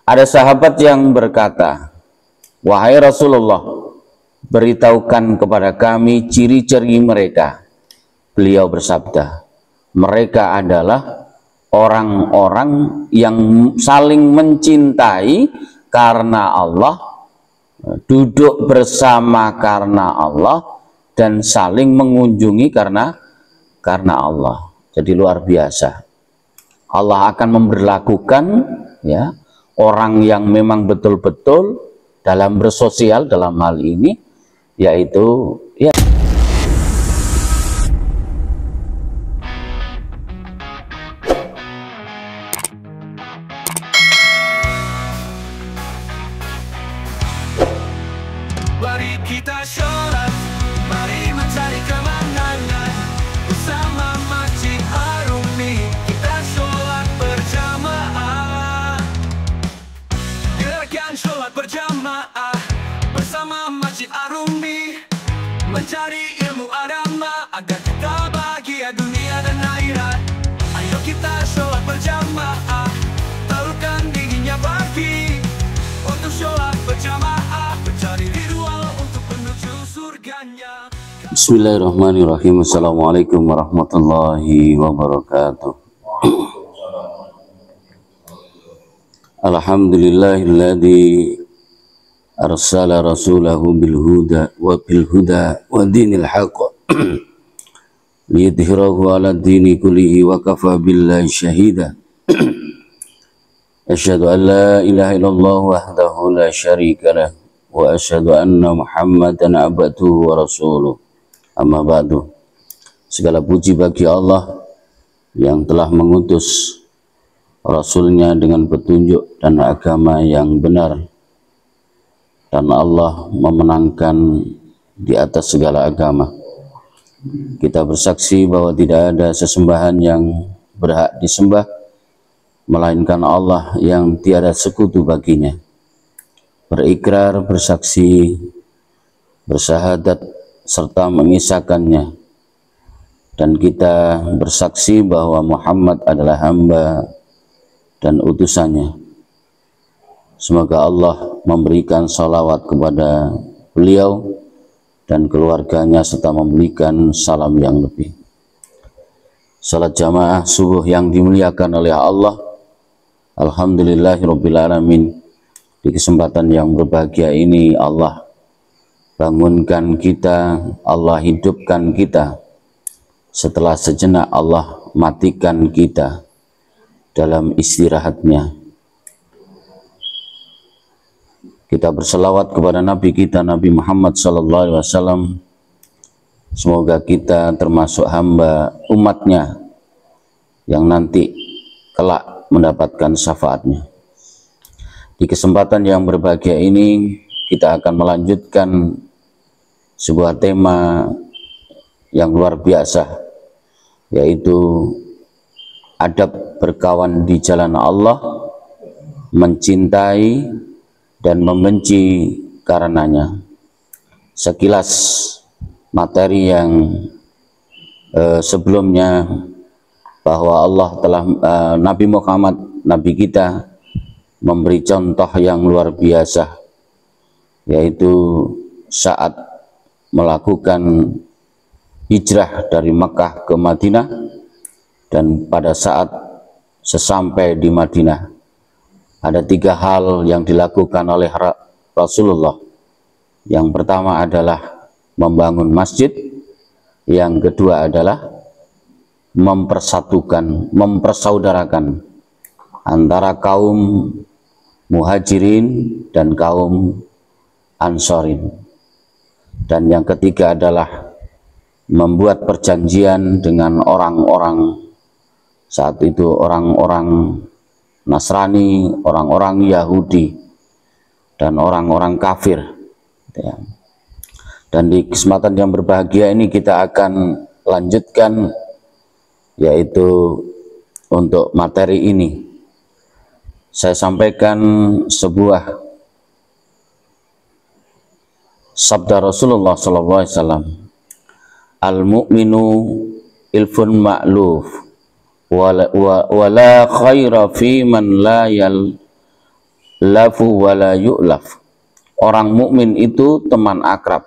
Ada sahabat yang berkata, "Wahai Rasulullah, beritahukan kepada kami ciri-ciri mereka." Beliau bersabda, "Mereka adalah orang-orang yang saling mencintai karena Allah, duduk bersama karena Allah, dan saling mengunjungi karena Allah." Jadi luar biasa. Allah akan memberlakukan ya orang yang memang betul-betul dalam bersosial dalam hal ini, yaitu ya mari kita sholat, mari mencari kemenangan bersama Masjid Arumi. Kita sholat berjamaah, gerakan sholat berjamaah bersama Masjid Arumi, mencari ilmu agama agar kita bahagia dunia dan akhirat. Ayo kita sholat berjamaah, taruhkan dinginnya bagi untuk sholat berjamaah, mencari ridwan untuk menuju surganya. Bismillahirrahmanirrahim. Assalamualaikum warahmatullahi wabarakatuh. Alhamdulillahilladzi arsala rasulahu bil huda wa dinil haqq liyudhhirahu 'ala dini kullihi wa kafa billahi syahida. Asyhadu an la ilaha illallah wahdahu la syarika lah wa asyhadu anna Muhammadan abduhu wa rasuluh. Amma ba'du. Segala puji bagi Allah yang telah mengutus Rasulnya dengan petunjuk dan agama yang benar, dan Allah memenangkan di atas segala agama. Kita bersaksi bahwa tidak ada sesembahan yang berhak disembah melainkan Allah yang tiada sekutu baginya. Berikrar, bersaksi, bersyahadat, serta mengisahkannya. Dan kita bersaksi bahwa Muhammad adalah hamba dan utusannya. Semoga Allah memberikan salawat kepada beliau dan keluarganya serta memberikan salam yang lebih. Salat jamaah subuh yang dimuliakan oleh Allah. Alhamdulillahirrabbilalamin. Di kesempatan yang berbahagia ini Allah bangunkan kita, Allah hidupkan kita. Setelah sejenak Allah matikan kita dalam istirahatnya. Kita berselawat kepada Nabi kita, Nabi Muhammad SAW. Semoga kita termasuk hamba umatnya yang nanti kelak mendapatkan syafaatnya. Di kesempatan yang berbahagia ini kita akan melanjutkan sebuah tema yang luar biasa, yaitu adab berkawan di jalan Allah, mencintai dan membenci karenanya. Sekilas materi yang sebelumnya, bahwa Allah telah Nabi Muhammad, Nabi kita, memberi contoh yang luar biasa, yaitu saat melakukan hijrah dari Makkah ke Madinah, dan pada saat sesampai di Madinah ada 3 hal yang dilakukan oleh Rasulullah. Yang pertama adalah membangun masjid, yang kedua adalah mempersatukan, mempersaudarakan antara kaum Muhajirin dan kaum Ansorin, dan yang ketiga adalah membuat perjanjian dengan orang-orang saat itu, orang-orang Nasrani, orang-orang Yahudi, dan orang-orang kafir. Dan di kesempatan yang berbahagia ini kita akan lanjutkan, yaitu untuk materi ini saya sampaikan sebuah sabda Rasulullah SAW. Al-mu'minu ilfun ma'luf wala khaira fi man la lafu wala yu'laf. Orang mukmin itu teman akrab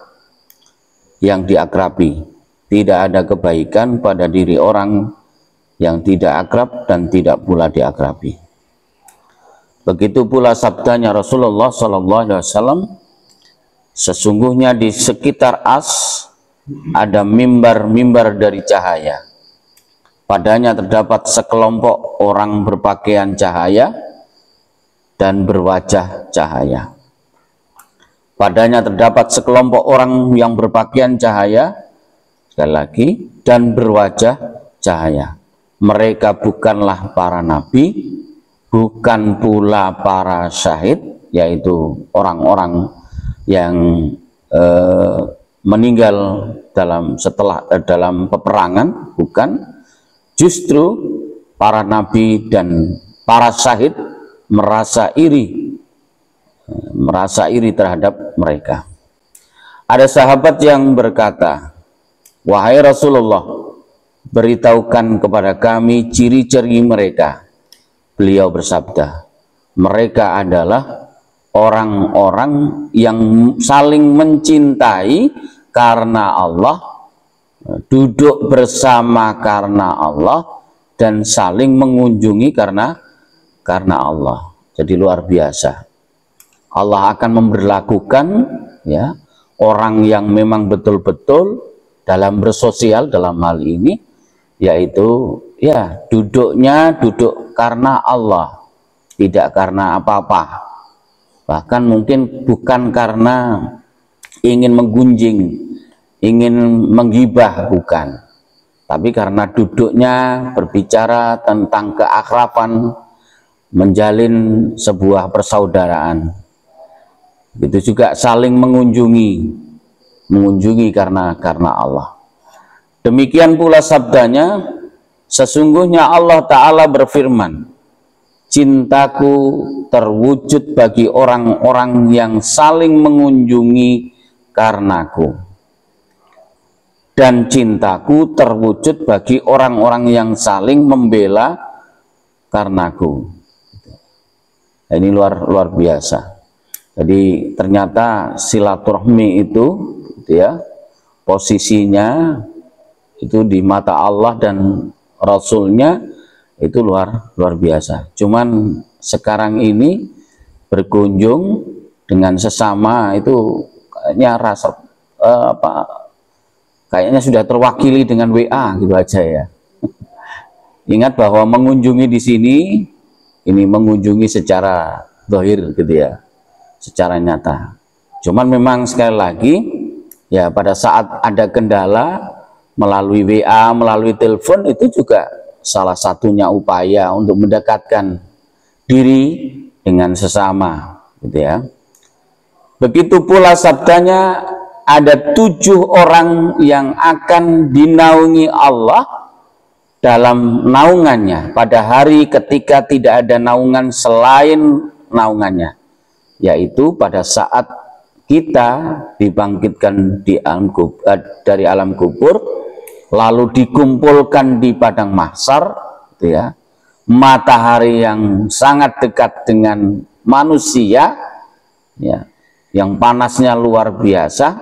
yang diakrabi. Tidak ada kebaikan pada diri orang yang tidak akrab dan tidak pula diakrabi. Begitu pula sabdanya Rasulullah SAW, sesungguhnya di sekitar As ada mimbar-mimbar dari cahaya. Padanya terdapat sekelompok orang berpakaian cahaya dan berwajah cahaya. Padanya terdapat sekelompok orang yang berpakaian cahaya, sekali lagi, dan berwajah cahaya. Mereka bukanlah para nabi, bukan pula para syahid, yaitu orang-orang yang meninggal dalam peperangan, bukan. Justru para nabi dan para syahid merasa iri terhadap mereka. Ada sahabat yang berkata, "Wahai Rasulullah, beritahukan kepada kami ciri-ciri mereka." Beliau bersabda, "Mereka adalah orang-orang yang saling mencintai karena Allah, duduk bersama karena Allah, dan saling mengunjungi karena Allah." Jadi luar biasa. Allah akan memberlakukan ya orang yang memang betul-betul dalam bersosial dalam hal ini, yaitu ya duduknya duduk karena Allah, tidak karena apa-apa. Bahkan mungkin bukan karena ingin menggunjing, ingin menggibah, bukan. Tapi karena duduknya berbicara tentang keakraban, menjalin sebuah persaudaraan. Itu juga saling mengunjungi karena Allah. Demikian pula sabdanya, sesungguhnya Allah Ta'ala berfirman, cintaku terwujud bagi orang-orang yang saling mengunjungi karenaku, dan cintaku terwujud bagi orang-orang yang saling membela karenaku. Ini luar biasa. Jadi ternyata silaturahmi itu ya posisinya itu di mata Allah dan Rasulnya itu luar biasa. Cuman sekarang ini berkunjung dengan sesama itu kayaknya kayaknya sudah terwakili dengan WA gitu aja ya. Ingat bahwa mengunjungi di sini ini mengunjungi secara zahir gitu ya, secara nyata. Cuman memang sekali lagi ya pada saat ada kendala melalui WA, melalui telepon, itu juga salah satunya upaya untuk mendekatkan diri dengan sesama gitu ya. Begitu pula sabdanya, ada 7 orang yang akan dinaungi Allah dalam naungannya pada hari ketika tidak ada naungan selain naungannya, yaitu pada saat kita dibangkitkan dari alam kubur, lalu dikumpulkan di padang mahsyar, gitu ya, matahari yang sangat dekat dengan manusia, ya, yang panasnya luar biasa,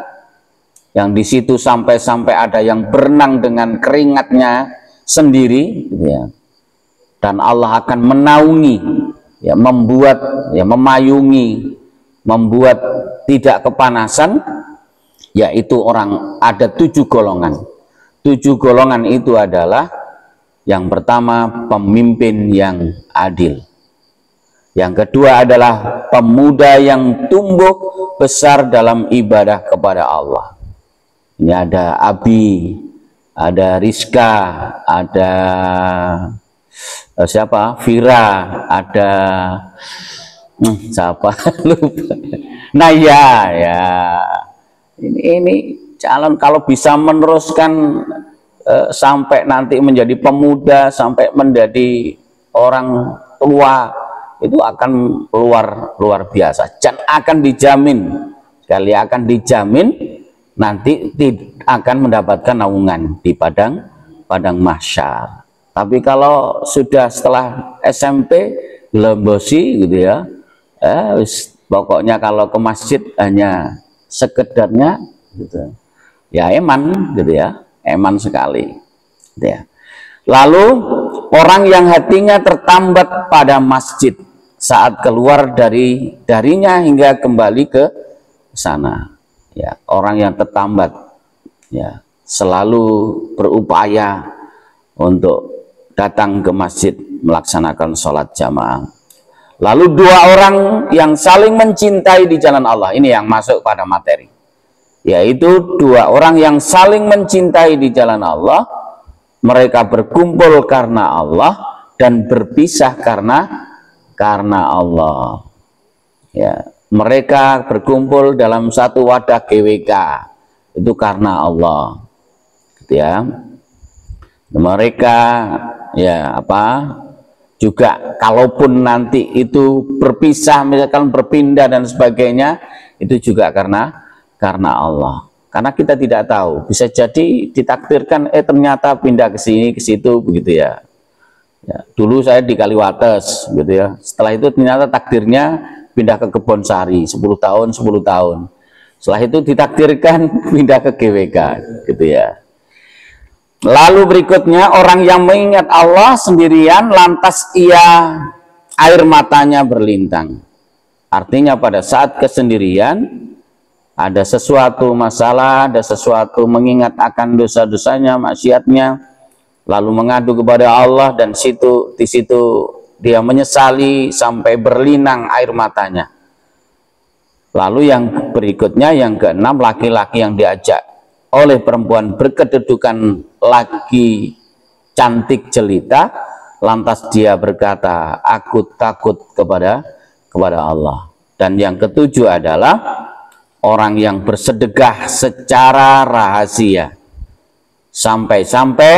yang di situ sampai ada yang berenang dengan keringatnya sendiri, gitu ya. Dan Allah akan menaungi, ya, memayungi, membuat tidak kepanasan, yaitu ada 7 golongan. 7 golongan itu adalah, yang pertama pemimpin yang adil, yang kedua adalah pemuda yang tumbuh besar dalam ibadah kepada Allah. Ini ada Abi, ada Rizka, ada siapa? Vira, ada siapa? Lupa. Naya ya. Ini calon kalau bisa meneruskan sampai nanti menjadi pemuda, sampai menjadi orang tua, itu akan luar biasa. Dan akan dijamin, sekali akan dijamin nanti akan mendapatkan naungan di padang mahsyar. Tapi kalau sudah setelah SMP, Lembosi gitu ya, Pokoknya kalau ke masjid hanya sekedarnya gitu. Ya eman gitu ya, eman sekali gitu ya. Lalu orang yang hatinya tertambat pada masjid saat keluar darinya hingga kembali ke sana, ya, orang yang tertambat, ya, selalu berupaya untuk datang ke masjid melaksanakan sholat jamaah. Lalu dua orang yang saling mencintai di jalan Allah, ini yang masuk pada materi, yaitu dua orang yang saling mencintai di jalan Allah. Mereka berkumpul karena Allah dan berpisah karena Allah. Ya, mereka berkumpul dalam satu wadah GWK itu karena Allah. Gitu ya. Mereka ya juga kalaupun nanti itu berpisah, misalkan berpindah dan sebagainya, itu juga karena Allah. Karena kita tidak tahu, bisa jadi ditakdirkan ternyata pindah ke sini ke situ begitu ya. Ya, dulu saya di Kaliwates gitu ya. Setelah itu ternyata takdirnya pindah ke Kebonsari 10 tahun. Setelah itu ditakdirkan pindah ke GWK gitu ya. Lalu berikutnya orang yang mengingat Allah sendirian lantas air matanya berlintang. Artinya pada saat kesendirian ada sesuatu masalah, ada sesuatu mengingat akan dosa-dosanya, maksiatnya, lalu mengadu kepada Allah dan di situ dia menyesali sampai berlinang air matanya. Lalu yang berikutnya, yang keenam, laki-laki yang diajak oleh perempuan berkedudukan laki cantik jelita, lantas dia berkata, aku takut kepada Allah. Dan yang ketujuh adalah orang yang bersedekah secara rahasia, sampai-sampai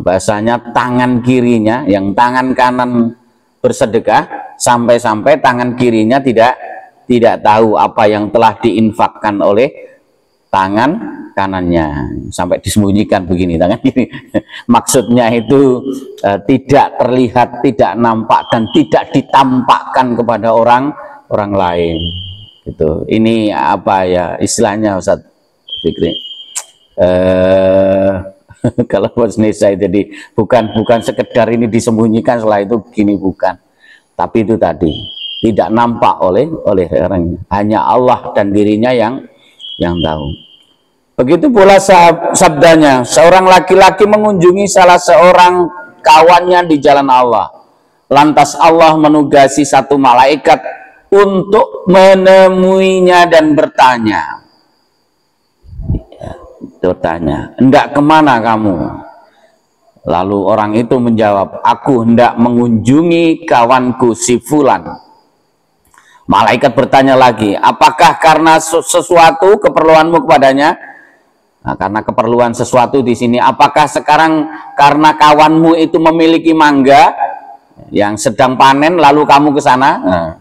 bahasanya tangan kirinya, yang tangan kanan bersedekah, sampai-sampai tangan kirinya tidak tahu apa yang telah diinfakkan oleh tangan kanannya, sampai disembunyikan begini tangan kiri. Maksudnya itu tidak terlihat, tidak nampak, dan tidak ditampakkan kepada orang lain. Gitu. Ini apa ya istilahnya Ustaz Fikri? Kalau buat saya jadi bukan sekedar ini disembunyikan setelah itu begini, bukan. Tapi itu tadi tidak nampak oleh orang, hanya Allah dan dirinya yang tahu. Begitu pula sabdanya, seorang laki-laki mengunjungi salah seorang kawannya di jalan Allah. Lantas Allah menugasi satu malaikat untuk menemuinya dan bertanya, hendak kemana kamu? Lalu orang itu menjawab, aku hendak mengunjungi kawanku si Fulan. Malaikat bertanya lagi, apakah karena sesuatu keperluanmu kepadanya? Nah, karena keperluan sesuatu di sini, apakah sekarang karena kawanmu itu memiliki mangga yang sedang panen lalu kamu ke sana? Nah,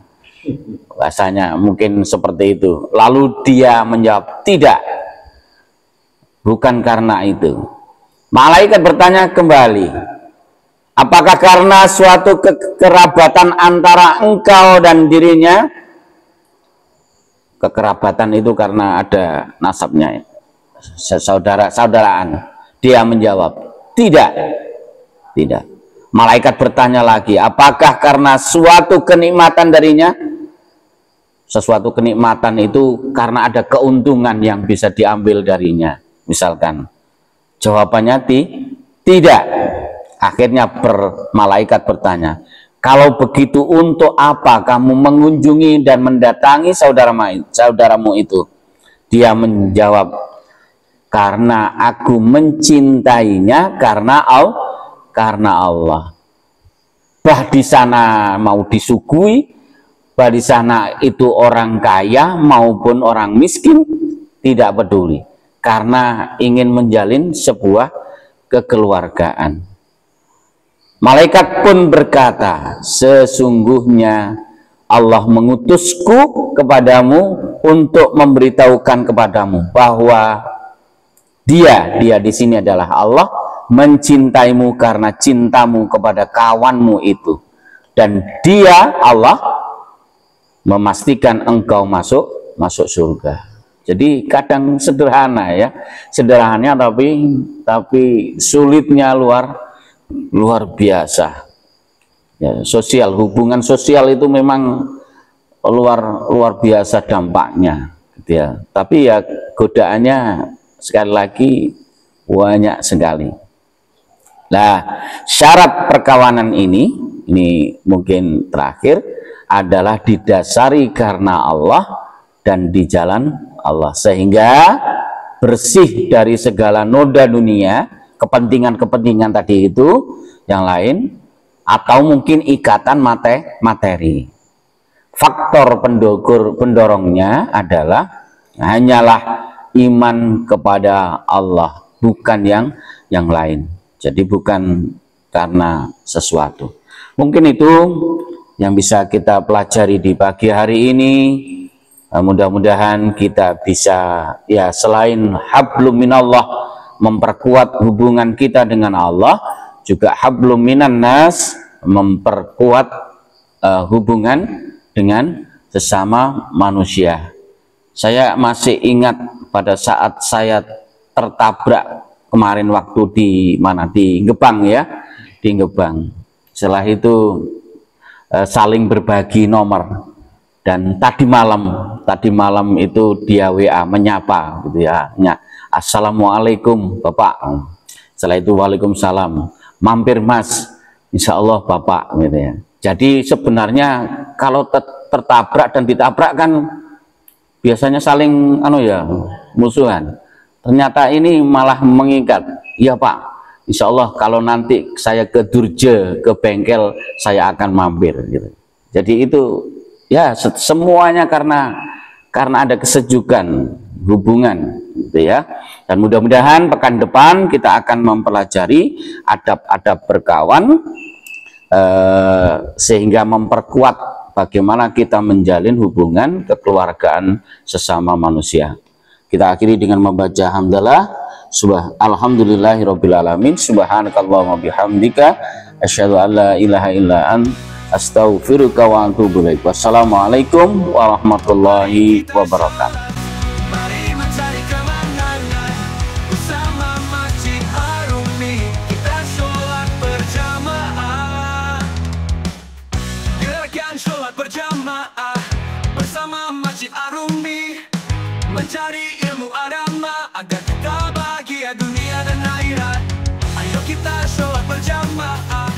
bahasanya mungkin seperti itu. Lalu dia menjawab, tidak, bukan karena itu. Malaikat bertanya kembali, apakah karena suatu kekerabatan antara engkau dan dirinya? Kekerabatan itu karena ada nasabnya, saudaraan. Dia menjawab, tidak. Malaikat bertanya lagi, apakah karena suatu kenikmatan darinya? Sesuatu kenikmatan itu karena ada keuntungan yang bisa diambil darinya, misalkan. Jawabannya tidak. Akhirnya malaikat bertanya, kalau begitu untuk apa kamu mengunjungi dan mendatangi saudaramu itu? Dia menjawab, karena aku mencintainya karena Allah. Bah di sana mau disuguhi, bah di sana itu orang kaya maupun orang miskin, tidak peduli, karena ingin menjalin sebuah kekeluargaan. Malaikat pun berkata, sesungguhnya Allah mengutusku kepadamu untuk memberitahukan kepadamu bahwa dia di sini adalah Allah, mencintaimu karena cintamu kepada kawanmu itu, dan dia Allah memastikan engkau masuk surga. Jadi kadang sederhana ya, sederhananya tapi sulitnya luar biasa. Ya, hubungan sosial itu memang luar biasa dampaknya, gitu ya. Tapi ya godaannya sekali lagi banyak sekali. Nah, syarat perkawanan ini mungkin terakhir adalah didasari karena Allah dan di jalan Allah, sehingga bersih dari segala noda dunia, kepentingan-kepentingan tadi itu yang lain, atau mungkin ikatan materi. Faktor pendorongnya adalah hanyalah iman kepada Allah, bukan yang lain. Jadi bukan karena sesuatu. Mungkin itu yang bisa kita pelajari di pagi hari ini. Mudah-mudahan kita bisa ya selain hablum minallah, memperkuat hubungan kita dengan Allah, juga hablum minan nas, memperkuat hubungan dengan sesama manusia. Saya masih ingat pada saat saya tertabrak kemarin waktu di Gebang ya, di Gebang. Setelah itu saling berbagi nomor. Dan tadi malam itu dia WA menyapa gitu ya, Assalamualaikum Bapak. Setelah itu Waalaikumsalam, mampir Mas, Insya Allah Bapak gitu ya. Jadi sebenarnya kalau tertabrak dan ditabrak kan biasanya saling musuhan. Ternyata ini malah mengikat. Iya Pak, Insya Allah kalau nanti saya ke Durje, ke bengkel, saya akan mampir gitu. Jadi itu ya semuanya karena ada kesejukan hubungan gitu ya. Dan mudah-mudahan pekan depan kita akan mempelajari adab-adab berkawan, sehingga memperkuat bagaimana kita menjalin hubungan kekeluargaan sesama manusia. Kita akhiri dengan membaca hamdalah, alhamdulillahirabbil alamin, subhanakallahumma bihamdika, asyhadu an la ilaha illa anta, astaghfiruka wa atubu ilaik. Wassalamualaikum warahmatullahi wabarakatuh. Mari mencari kemenangan bersama Masjid Arumi. Kita sholat berjamaah, gerakan sholat berjamaah bersama Masjid Arumi, mencari ilmu agama agar kita bahagia dunia dan akhirat. Ayo kita sholat berjamaah.